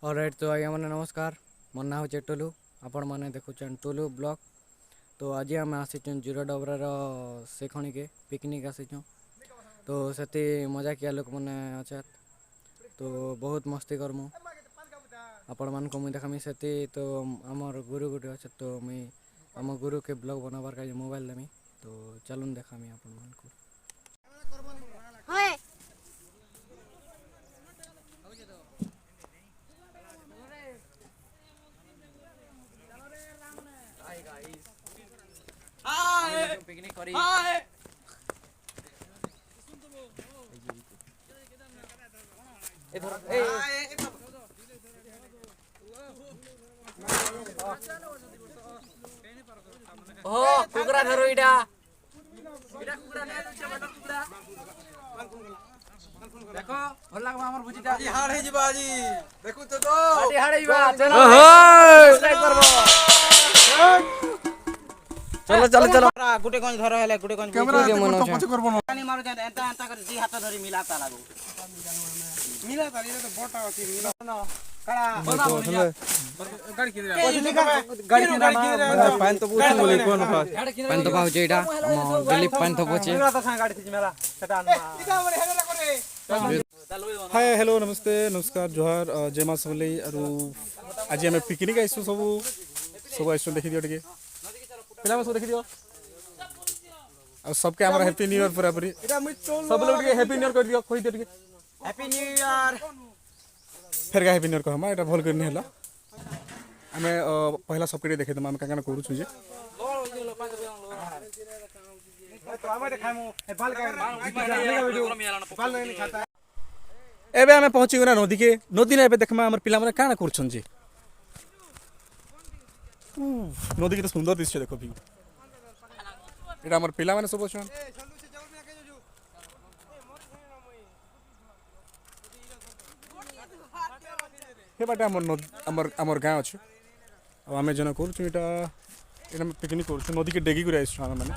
Alright तो आज्ञा मैंने नमस्कार मोर ना हो टोलू आपण मैंने देखुन टोलू ब्लॉग। तो आज आम आसीचुँ जीरो डबरार से खणी के पिकनिक आसीचुँ। तो से मजा किया लोक मैंने अच्छा तो बहुत मस्ती करमु आपण मान को मुझे देखामी से तो आमर गुरु गुटे अच्छे तो मुई आम गुरु के ब्लॉग बनाबार का मोबाइल देमी तो चलून देखामी आपण मान को। पिकनिक करी कुकरा धरो इडा कुकरा ने कुकरा देखो भल लागबा हमर भुजिटा जी हाड़ हे जिबा जी देखु तो पार्टी हाड़ जिबा चलो सब्सक्राइब करबो चलो चलो चलो गुटे कोन धरो हेले गुटे कोन कैमरा पछ करबो पानी मारो जा एंता एंता कर जी हाथ धरी मिलाता लागो मिलाता रे तो बोटा होती मिला न कड़ा गाड़ी किधर गाड़ी किधर पानी तो पूछ बोले कोन पास पानी तो पाउचे एटा दिलीप पानी तो पूछे मिला तो गाड़ी थी मेला सेटा इदा मोरे हेला करे हाय हेलो नमस्ते नमस्कार जोहार जय मां सबले अरु आज हम पिकनिक आइसु सब आइसु देखि दियो टिके पिला में सब देखि दियो और सबके हमरा हैप्पी न्यू ईयर पूरा पूरी सब लोग के हैप्पी न्यू ईयर कर दियो कोई दियो टिके हैप्पी न्यू ईयर फेर का हैप्पी न्यू ईयर को हम एटा भल करनी हला हमें पहला सबके देखे दम हम काना करू छु जे तो हम देखामु बाल बाल नहीं खाता एबे हमें पहुंची गना नदी के नदी ने एबे देखमा हमर पिला माने काना करछन जे नदी के सुंदर दृश्य देखो भी एटा हमर पिला माने सब अछन हे बाटे हमर गाँव अछि अब हमें जन करछु एटा एटा में पिकनिक करछु नदी के डेगी गुरा आइछु हम माने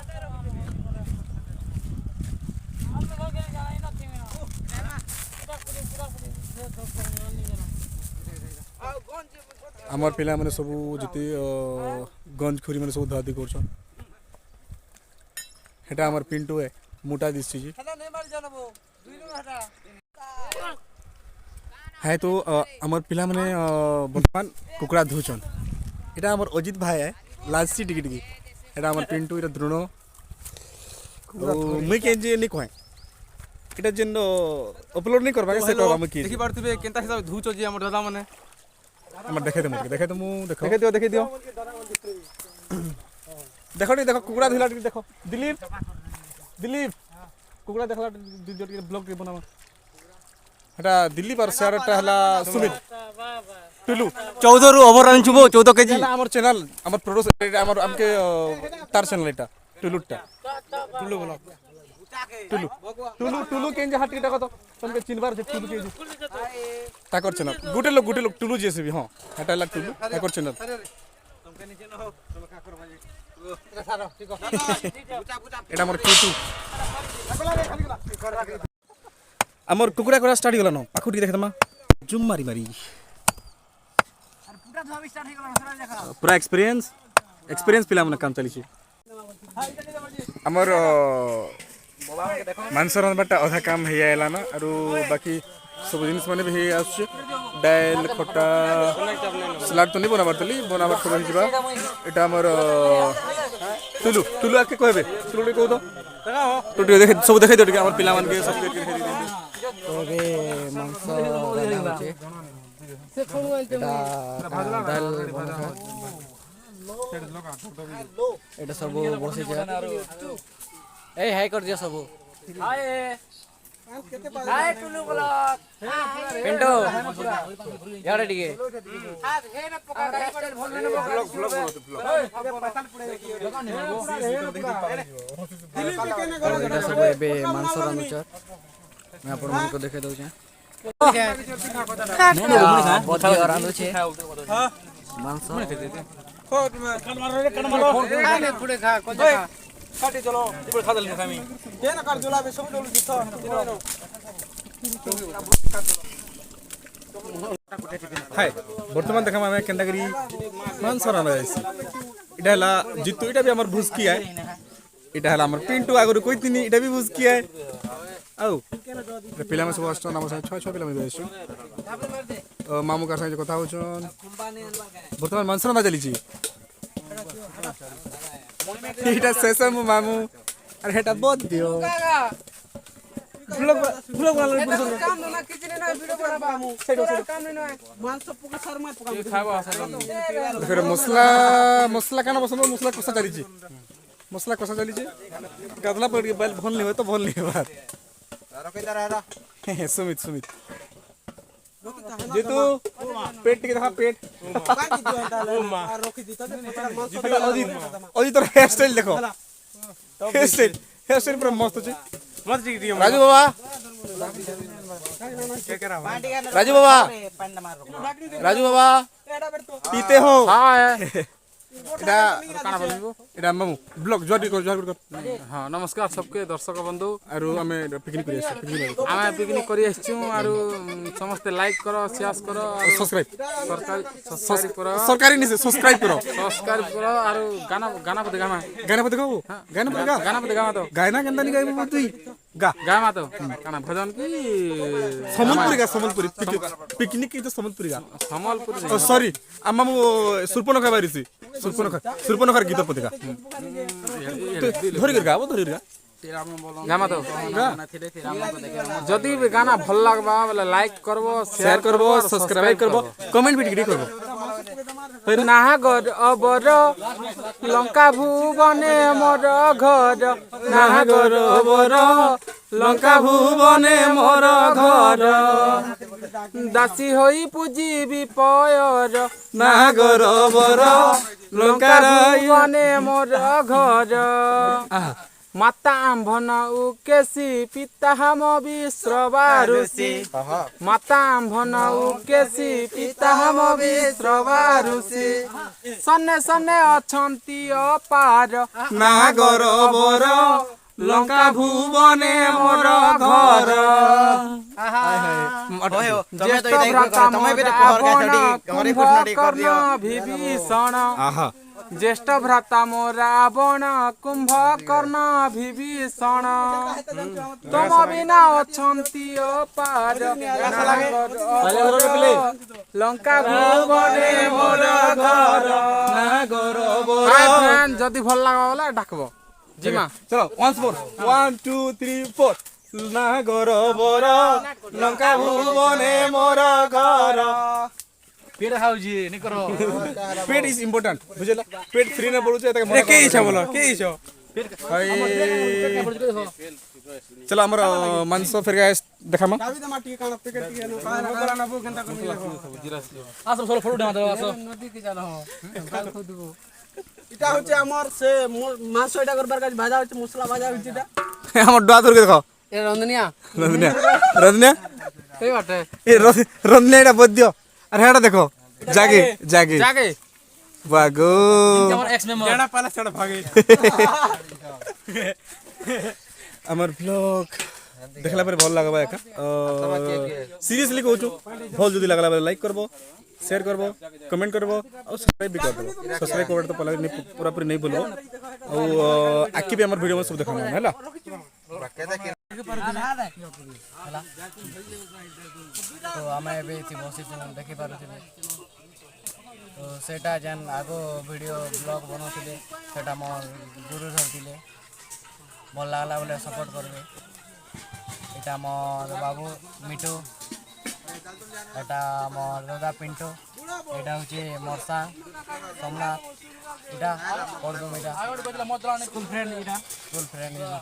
आमर पिला माने सब जति गंज खुरी माने सब धादी करछन हेटा हमर पिंटू है मोटा दिसछि जी है तो हमर पिला माने वर्तमान कुकड़ा धुचन एटा हमर अजित भाई है लालसी टिकी टिकी एटा हमर पिंटू एटा द्रोण मुई के जे नि कहै एटा जेन अपलोड नहीं करबा से कहबा मुई की देखि पारतिबे केनता हिसाब धुचो जी हमर दादा माने हमर देखे दे मु देखो देखे दियो देखो नहीं देखो कुकड़ा धुला देखो दिलीप कुकड़ा देखला दियो ब्लॉग के बनावा हटा दिल्ली पर शेयरटा हला सुमित टुलू 14 रु ओवर रन छुबो 14 केजी हमर चैनल हमर प्रोड्यूसर हमर हमके तार चैनल एटा टुलूटा टुलू ब्लॉग टुलू केन हाट के तो तुमके चिनबार जे टुलू के ताकर चैनल गुटे लोग टुलू जैसे भी हां हटा ला टुलू ताकर चैनल तुमके नीचे न हो तुम का करबा जी एटा मोर टुटू हमर कुकुरा कोरा स्टार्ट गेला न पाखु टी देख दमा जुम मारी मारी अरे पूरा धोबी स्टार्ट हे गेला देखा पूरा एक्सपीरियंस पिला मन काम चली छी हमर मानसर बटा आधा काम हे आइला ना आरो बाकी सब जिनिस माने भी हे आछ दाल खट्टा सलाड तो नहीं बनाबार सब रही जिबा एटा हमर टुलू आके कहबे टुलू को दो टुटू देखे सब देखे दो हमर पिला मन के सब देखे दे तो बे मांस राना होचे से कोन एटा दाल बना एटा सब बसे जा ए हाय कर दिया सब हाय हाय टुलू ब्लॉग पिंटो यार टिके हां हे ना पका कर भल ने ब्लॉग सब बे मांस रानुचर मैं आपण मन को देखे दउ छे बथी और रानु छे मांस खोट में कण मारो पुड़े खा को खा काटी चलो इबे खा दल खामी के ना कर जोला बे सब जोलु दिस হাই বর্তমান দেখাম আমি কেন্দাগিরি মাংস রান্না যাইছি এটা হলা জিতু এটা বি আমার ভুজকি আয় এটা হলা আমার পিন্টু আগରୁ কইতিনি এটা বি ভুজকি আয় আউ ପିଲାମାନେ ସବୁ ଆସୁଛନ୍ ଆମ ସାଙ୍ଗେ ଛଅ ପିଲାମାନେ ବି ଆସିଛୁ ମାମୁ କାହାର ସାଙ୍ଗେ କଥା ହଉଛନ୍ ବର୍ତ୍ତମାନ ମାଂସ ରନ୍ଧା ଚାଲିଛି ଏଇଟା ଶେଷ ମୋ ମାମୁ ଆରେ ହେଟା ବଦ୍ୟ মশলা মশলা কেন পছন্দ মশলা কষা চালিছে মশলা কষা চালিছে গাদলা পড়ে বাইল ভল নি হয় তো ভল নি বাত সুমিত সুমিত যেতু পেট টিকে দেখা পেট অজিত তোর হেয়ার স্টাইল দেখো হেয়ার স্টাইল পুরো মস্ত আছে রাজু বাবা রাজু বাবা রাজু বাবা पीते हो हाँ এটা এটা মামু ব্লগ জয় কর हाँ नमस्कार सबके दर्शक बंधु আর আমি পিকনিক করে আসছি পিকনিক आम पिकनिक कर समस्ते लाइक कर शेयर कर সাবস্ক্রাইব सब्सक्राइब कर সরকারি নিছে সাবস্ক্রাইব করো सब्सक्राइब कर और गाना गाना पे गामा গানা পতে গাও গানা পতে গা गाना पे गामा तो গায়না কেনতা নি গাইবো তুই গা गामा तो गाना भजन की সম্বলপুরি পিকনিক কি তো সম্বলপুরি গা सम्बलपुर ও সরি আমামু সুরপনখা বারিছি সুরপনখার গীত পতে গা ধরি গা ধরি গা गामा तो जदि भी गाना भल लगबा बोले लाइक करबो शेयर करबो सब्सक्राइब करबो कमेंट भी टिकटी करबो नाहगर अबर लंका भुवने मोर घर नाहगर अबर लंका भुवने मोर घर दासी होई पूजी विपयर নাগর বর लंका भुवने मोर घर माता आंभन उकेसी पिता हम विश्रवारुषि माता आंभन उकेसी पिता हम विश्रवारुषि सने सने अछंती अपार নাগর বর লঙ্কা ভুবনে মোর ঘর ज्येष्ठ भ्राता रावण कुंभकर्ण विभीषण আহা ज्येष्ठ भ्राता मो रावण कुंभकर्ण विभीषण तुम बिना अछंती अपार लंका भुवने मोर घर নাগর বর हाय फ्रेंड जदि भल लागबा बोले डाकबो जिमा চলো ওয়ান্স মোর 1 2 3 4 নাগর বর লঙ্কা ভুবনে মোর ঘর पेड़ हाउजी नि करो पेट इज इम्पोर्टेंट बुझला पेट फ्री ना पड़ुचे एता मन के इच्छा बोलो के इच्छा चलो हमर मांस फिर गाइस देखामा आसो सोलो फोटो देमा दो आसो नदी के जानो काल खुदबो এটা হচ্ছে আমার সে মাছ এটা করবার কাজ ভাজা হচ্ছে মশলা ভাজা হচ্ছে এটা हमर डुआ तुर के देखो ए रंदनिया रंदनिया रंदनिया এই বাটে ए रंदनिया এটা বদ্য अरे हेडा देखो जागे जागे जागे बागो আমার এক্স মেম্বার এটা পালা ছড়া ভাগে हमर ब्लॉग देखला पर भल लागबा एका सीरियसली कहू भल जदी लागला लाइक करबो शेयर करबो कमेंट करबो और सब्सक्राइब भी करबो सब्सक्राइब करबो तो पहले पूरा पूरी नहीं बोलबो और आकी भी हमर वीडियो में सब देखा हैला तो आमे भी थी बसी देखि पारुथिले तो सेटा जन आगो वीडियो ब्लॉग बनौथिले सेटा मोर गुरु धरथिले भल लागला बोले सपोर्ट करबे एटा मोर बाबू मिठू एटा मोर दादा पिंटू एटा होची मोरसा सोमनाथ एटा करदम एटा school friend Etah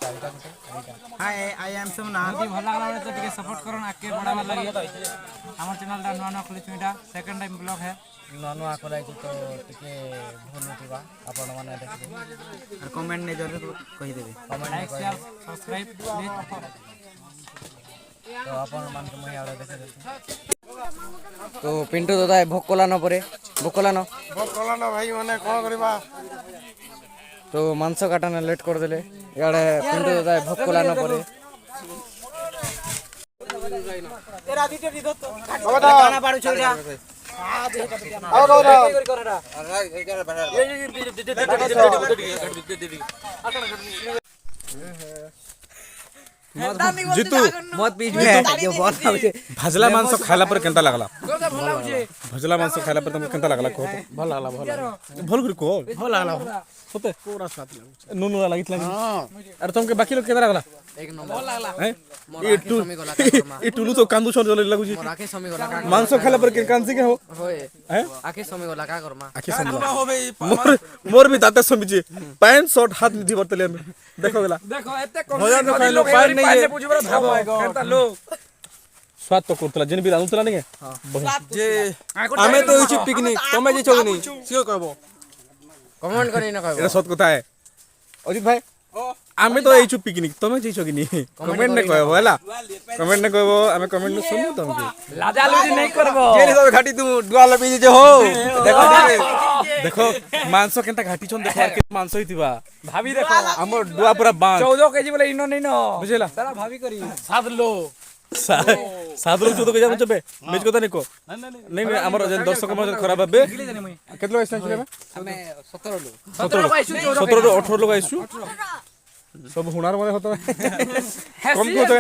Etah Gute Etah hi I am सोमना যদি ভাল লাগলা বলে তো টিকে सपोर्ट করন আকে বড়াবার লাগি আমার চ্যানেলটা নয়া নয়া খুলিছি এটা সেকেন্ড টাইম ব্লগ है নয়া নয়া করাইছি তো টিকে ভুল নথিবা আপন মানে দেখবে আর কমেন্ট নে জরে কहि देबे comment like share subscribe please তো আপন মানে মই আড়ে দেখে দেখি তো পিন্টু দাদা ভোকলানো পরে ভোকলানো भाई माने कोन करबा তো মাংস কাটানো লেট করে দিলে ইয়াড়ে পিন্টু দাদা ভোকলানো পরে দানা পাড়ু ছড়া জিতু ভাজলা মাংস খাইলা পরে কেনতা লাগলা ভাজলা মাংস খাইলা পরে তোমাকে কেনতা লাগলা কহ ভাল লাগলা ভাল করে কহ ভাল লাগলা সতে পুরা স্বাদ লাগুছে নুন লাগিতলা আর তোমাকে বাকি লোক কেনতা লাগলা এক নম্বর লাগলা এই টুলু তো কান্দু ছন জলে লাগুছি আকে সমি গলা কা মাংস খাইলা পরে কান্দছি কে হো হয় হ্যাঁ আকে সমি গলা কা করমা আখি সমি মোর भी दाते समिचे पैंट शर्ट हाथ में जीवर तले में देखो गेला দেখো এতে কম भजन तो खाइलो पाइन नहीं है বুঝিবরে ভাবো কেনতা লোক स्वाद तो करतला जिन भी रानुतला नहीं है যে আমি তো হইছি পিকনিক তুমি যে চগনি সিও কইবো কমেন্ট করি না কইবো এটা সত কথা है अजित भाई আমি তো এইছু পিকনিক তুমি যাইছো কি নি কমেন্ট নে কইবো হেলা কমেন্ট নে কইবো আমি কমেন্ট নে শুনবো তুমি লাজালুজি নাই করবো কেনি সব ঘাটি তু ডুয়া লবি যে হো দেখো দেখো মাংস কেনটা ঘাটি ছন দেখো আর কে মাংস হইতিবা ভাবি দেখো আমর ডুয়া পুরা বাঁধ 14 কেজি বলে ইনো নাই ন বুঝলা তারা ভাবি করি 7 লো सात लोग 14 के जा मुझे मेज को नहीं को नहीं नहीं हमर दर्शक मन खराब बे केतलो आइस चले আমি 17 লোক 17 18 लोग आइसु सब हुनार माने होता कम को होता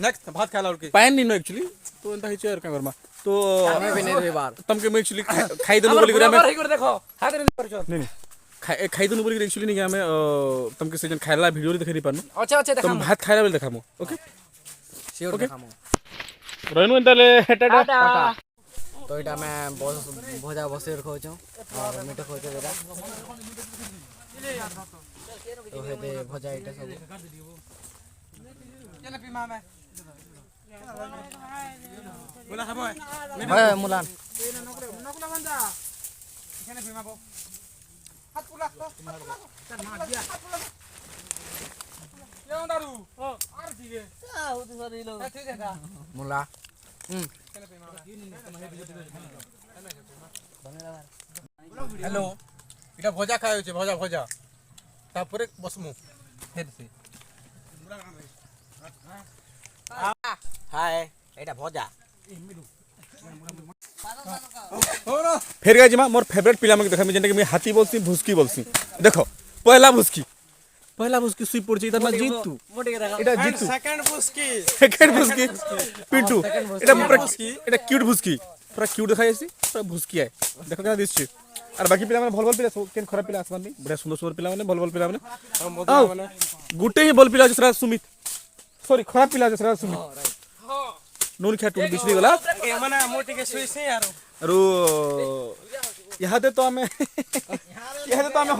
नेक्स्ट भात खाला और की पाइन नहीं नो एक्चुअली तो एंता हिचे और का करमा तो हमें भी नहीं बार तुमके मैं एक्चुअली खाई देनु बोली करे कर देखो हाथ रे परछो नहीं नहीं खाई देनु बोली एक्चुअली नहीं हमें तुमके सेजन खाइला वीडियो रे देखै पानु अच्छा अच्छा देखा तुम भात खाइला बोली देखामु ओके सियोर देखामो रहनु एंताले टाटा तो এটা मैं भजा बसेर खोजो और मीठो खोजो बेटा तो हे दे भजा এটা सब चले पी मामे बोला खाबो হয় মুলান নকুলা বান্দা এখানে পি মাবো হাত পুলা চল মা দিয়া কেউ দারু আর দিগে হতে সরিলো ঠিক আছে মুলা हेलो এটা ভজা খাই হচ্ছে ভজা ভজা তারপরে বসমু হেদছে হাই এটা ভজা फिर गाइस मा मोर फेवरेट पिला में देखा मैं जने कि मैं हाथी बोलसी भुसकी बोलसी देखो पहला भुसकी सुई पड़ जाई तना जीतू এটা जीतू সেকেন্ড বুস্কি सेकंड भुसकी पिंटू এটা क्यूट भुसकी पूरा क्यूट दिखाई आसी पूरा भुसकी है देखो केना दिसछि আর বাকি পিলা মানে ভল ভল পিলা কেন খারাপ পিলা আসমান নি বড় সুন্দর সুন্দর পিলা মানে ভল ভল পিলা মানে গুটে হি ভল পিলা জসরা সুমিত সরি খারাপ পিলা জসরা সুমিত নুন খা টুন বিছরি গলা মানে মোটিকে সুইছে আরো আরো ইহাতে তো আমি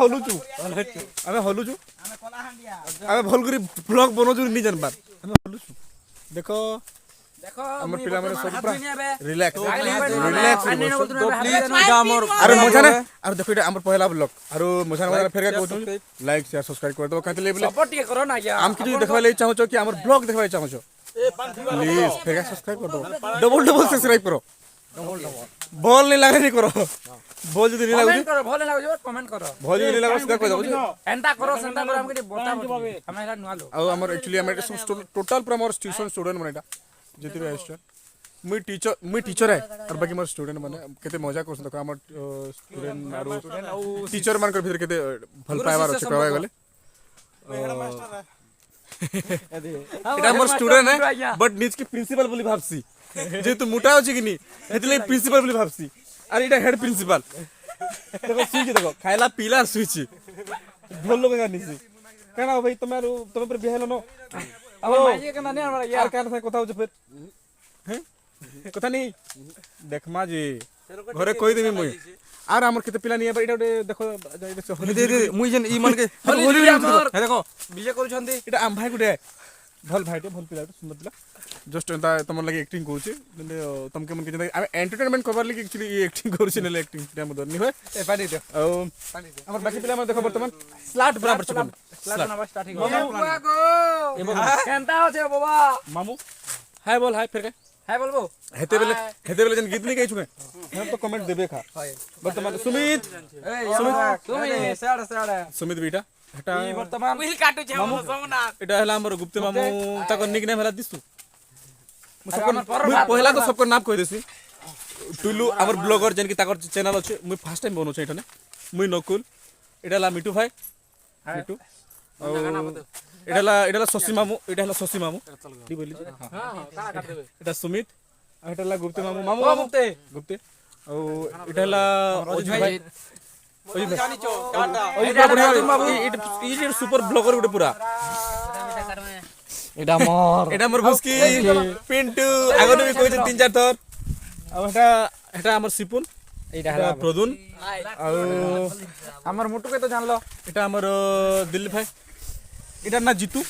হলুচু আমি আমি ভল করে ব্লগ বনজু নি জানবার আমি হলুচু দেখো দেখো আমার পিলা মানে সব পুরা রিল্যাক্স তো প্লিজ এটা আমার আরে মজা না আর দেখো এটা আমার পহলা ব্লগ আর মজা না ফেরকা कहू लाइक शेयर सब्सक्राइब कर दो कहते ले सपोर्ट टिके करो ना क्या हम किछु देखबा ले चाहो कि हमर ब्लॉग देखबा चाहो प्लीज फेरका सब्सक्राइब कर दो डबल सब्सक्राइब करो बॉल नहीं लगे नहीं करो बॉल जदी नहीं कमेंट लागो करो भले लागो कमेंट करो बॉल जदी नहीं लागो सीधा कह दो एंता करो सेंता करो हमके बता हमरा नुआलो आ हमर एक्चुअली हमर टोटल पूरा हमर ट्यूशन स्टूडेंट मानेटा जति भी आइछ मुई टीचर है और बाकी मोर स्टूडेंट माने केते मजा करछ देखो हमर स्टूडेंट आरो टीचर मान कर भीतर केते भल पाइबार अछि कहबा गेले এটা মোর স্টুডেন্ট है बट निज के प्रिंसिपल बोली भाबसी जेतु मोटा अछि कि नी हेतले प्रिंसिपल बोली भाबसी আর এটা হেড প্রিন্সিপাল দেখো সুইছি দেখো খাইলা পিলা সুইছি ভল লোক গানিছি কেন ভাই তোমার তুমি পরে বিহেল ন अब माइजे के नानी हमरा यार कान से কথা হচ্ছে ফের हैं কথা নেই দেখ মা জি ঘরে কই দেমি মুই আর আমার কেতে পিলা নিয়ে এটা দেখো দে দে মুই যেন ই মানকে हे देखो বিজে করছন্তি এটা আম ভাই গুটে ভল ভাইटे ভল পিলা সুন্দর পিলা जस्ट एंता तमन लगे एक्टिंग कोचे ने तमके मन के जने आम एंटरटेनमेंट करबार लगे एक्चुअली ये एक्टिंग करछि ने एक्टिंग टाइम दर नि होय ए पानी दे हमर बाकी पिला में देखो वर्तमान स्लाट बराबर छबन क्लास नंबर स्टार्टिंग हो केनता होछे बाबा मामू हाय बोल हाय फिर के हाय बोलबो हेते बेले जन गीत नहीं गई छुके हम तो कमेंट देबे खा वर्तमान सुमित सुमित बेटा हटा ई वर्तमान विल काटू छे सोमनाथ এটা হলা আমার গুপ্তে মামু তাকর নিক নেম হলা দিছু पहला तो सबको नाम कह देसी टुलू आमर ब्लॉगर जेन की ताकर चैनल अच्छे मुई फर्स्ट टाइम बनौछे एठाने मुई नकुल एटाला मिठू भाई मिठू एटाला शशि मामू एटाला शशि मामू दी बोली एटा सुमित एटाला गुप्ते मामू मामू गुप्ते एटाला अजित भाई सुपर ब्लॉगर गुटे पूरा এটা মোর এটা মোর বুস্কি পিন্টু আগনে भी কইছেন 3-4 থর আর এটা আমার সিপুন এইটা এটা প্রদুন আর আমার মুটুকে তো জানলো এটা আমার দিলীপ ভাই এটা না জিতু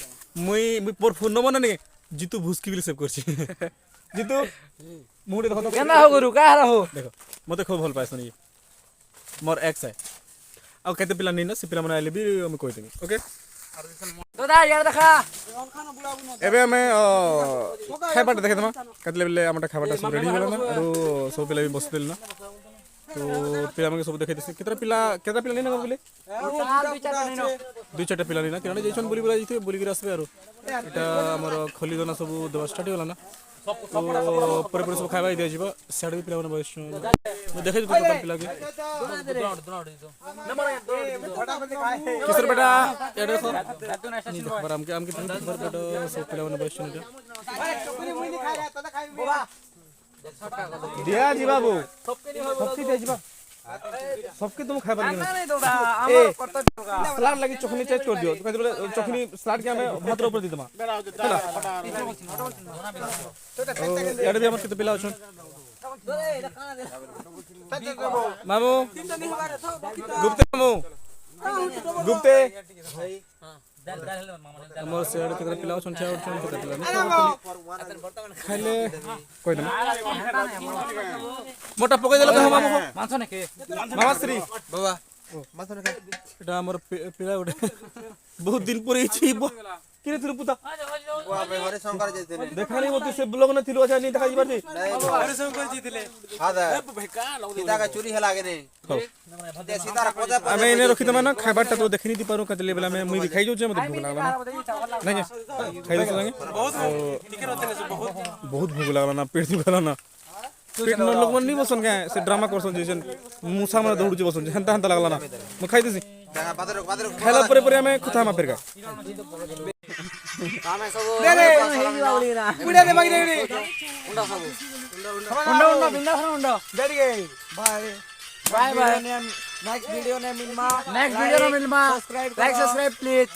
মুই মোর ফোন নম্বর না জিতু ভুস্কি বলে সেভ করছি জিতু মুড়ে দেখো তো কেনা হো গুরু কাহারা হো দেখো মতে খুব ভাল পাইছনি মোর এক্স আই আর কেতে পিলা নিনা সে পিলা মানে আইলে বি আমি কই দেবি ওকে দাদা ইয়ার দেখা এবে আমি খাইবাটা দেখে দেমা কাটলে বলে আমারটা খাইবাটা সব রেডি হলো না আর সব পিলা বি বসতিল না তো পিলা আমাকে সব দেখাই দিছে কেতরা পিলা নিনা বলে দুই চারটা পিলা নিনা কেন যাইছন বলি বলা যাইতে বলি করে আসবে আর এটা আমার খলি দনা সব দেবা স্টার্ট হলো না তো পরে পরে সব খাইবা দিয়ে যাবা সাড়ে পিলা মানে বয়স দেখাই দিতে তো পিলা কি किसर बेटा एडे सो नहीं देख पर हमके हमके किसर बेटा सो पिला ने बस सुन दिया जी बाबू सबके दे जी सबके तुम खाए पानी नहीं दोड़ा हमर करता सलाद लगी चखनी चेंज कर दियो तो कहते बोले चखनी सलाद के हमें भात ऊपर दी दमा चला एडे भी हमर किते पिला छन मामू गुप्ते मामू गुप्ते हमर सेड के पिला छन छे और छन के पिला खाइले कोइ दम मोटा पकई देलो मामू মাংস নাকি मामा श्री বাবা মাথা না এটা আমার পিলা ওটা বহুত দিন পরে ছি কিরে তুই পুতা ও আমি হরে শঙ্কর যাইতেলে দেখানি মতে সে ব্লগ না থিলো আচ্ছা নি দেখা যাবার নি হরে শঙ্কর জিতলে হাদা সীতা का चोरी है लागे ने दे सीता रा पदा আমি এনে রখি দমা না খাইবারটা তো দেখিনি দি পারো কাজলে বেলা আমি মুই খাই যাউছে মতে ভুক লাগলা না নাই খাই দেখো লাগে বহুত ঠিক रहते बहुत बहुत भूख लागला ना पेट दुखला ना पेट न लोग मन नहीं बसन के से ड्रामा करसन जैसन मुसा मन दौड़ जे बसन हंता हंता लागला ना मैं खाई देसी बादर खाइला परे परे हमें खुथा मा फिर का कामे सब দে দে পুড়া দে বাকি দে उंडा सब উন্ডা বিন্দা উন্ডা দেড়ি গে bye bye bye next video ने मिलमा नेक्स्ट वीडियो में मिलमा लाइक सब्सक्राइब प्लीज